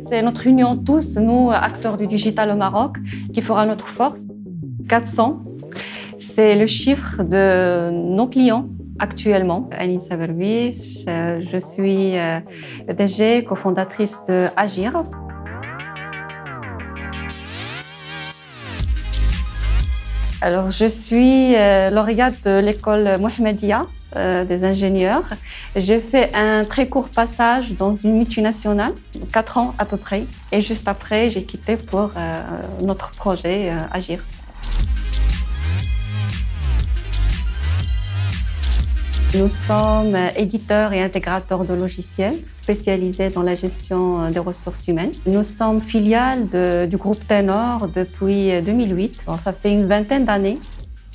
C'est notre union tous, nous, acteurs du digital au Maroc, qui fera notre force. 400, c'est le chiffre de nos clients actuellement. Aline Saverbich, je suis DG, cofondatrice de Agir. Alors, je suis lauréate de l'école Mohamedia des ingénieurs. J'ai fait un très court passage dans une multinationale, 4 ans à peu près. Et juste après, j'ai quitté pour notre projet Agir. Nous sommes éditeurs et intégrateurs de logiciels spécialisés dans la gestion des ressources humaines. Nous sommes filiales du groupe Ténor depuis 2008. Alors, ça fait une vingtaine d'années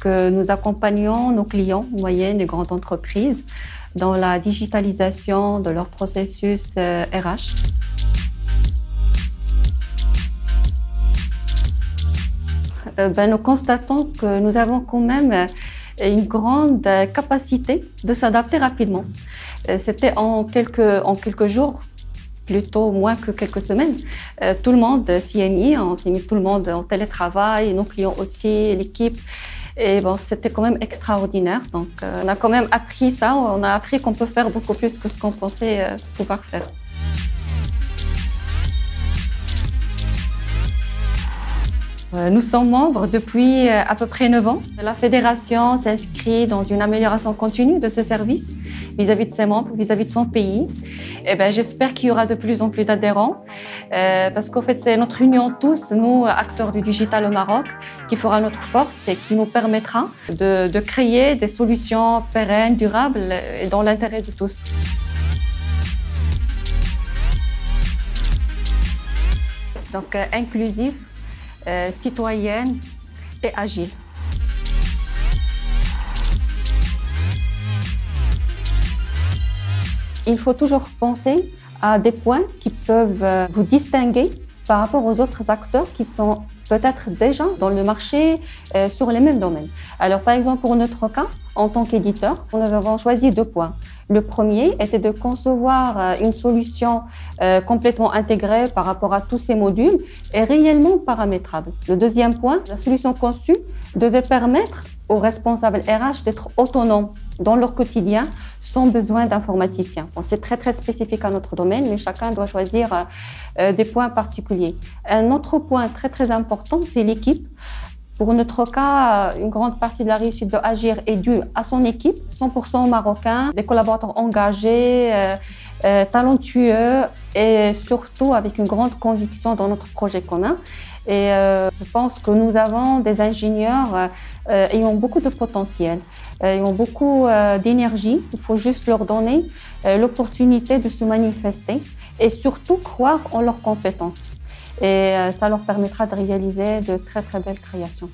que nous accompagnons nos clients, moyennes et grandes entreprises, dans la digitalisation de leur processus RH. Nous constatons que nous avons quand même une grande capacité de s'adapter rapidement. C'était en quelques jours, plutôt moins que quelques semaines. Tout le monde s'y est mis, on s'est mis tout le monde en télétravail, nos clients aussi, l'équipe. Et bon, c'était quand même extraordinaire. Donc, on a quand même appris ça. On a appris qu'on peut faire beaucoup plus que ce qu'on pensait pouvoir faire. Nous sommes membres depuis à peu près 9 ans. La fédération s'inscrit dans une amélioration continue de ses services vis-à-vis de ses membres, vis-à-vis de son pays. Et j'espère qu'il y aura de plus en plus d'adhérents parce qu'en fait, c'est notre union tous, nous, acteurs du digital au Maroc, qui fera notre force et qui nous permettra de créer des solutions pérennes, durables et dans l'intérêt de tous. Donc, inclusif, citoyenne et agile. Il faut toujours penser à des points qui peuvent vous distinguer par rapport aux autres acteurs qui sont peut-être déjà dans le marché sur les mêmes domaines. Alors, par exemple, pour notre cas, en tant qu'éditeur, nous avons choisi 2 points. Le premier était de concevoir une solution complètement intégrée par rapport à tous ces modules et réellement paramétrable. Le deuxième point, la solution conçue devait permettre aux responsables RH d'être autonomes dans leur quotidien sans besoin d'informaticiens. Bon, c'est très spécifique à notre domaine, mais chacun doit choisir des points particuliers. Un autre point très important, c'est l'équipe. Pour notre cas, une grande partie de la réussite de Agir est due à son équipe, 100% marocains, des collaborateurs engagés, talentueux et surtout avec une grande conviction dans notre projet commun. Et je pense que nous avons des ingénieurs ayant beaucoup de potentiel, ayant beaucoup d'énergie. Il faut juste leur donner l'opportunité de se manifester et surtout croire en leurs compétences. Et ça leur permettra de réaliser de très belles créations.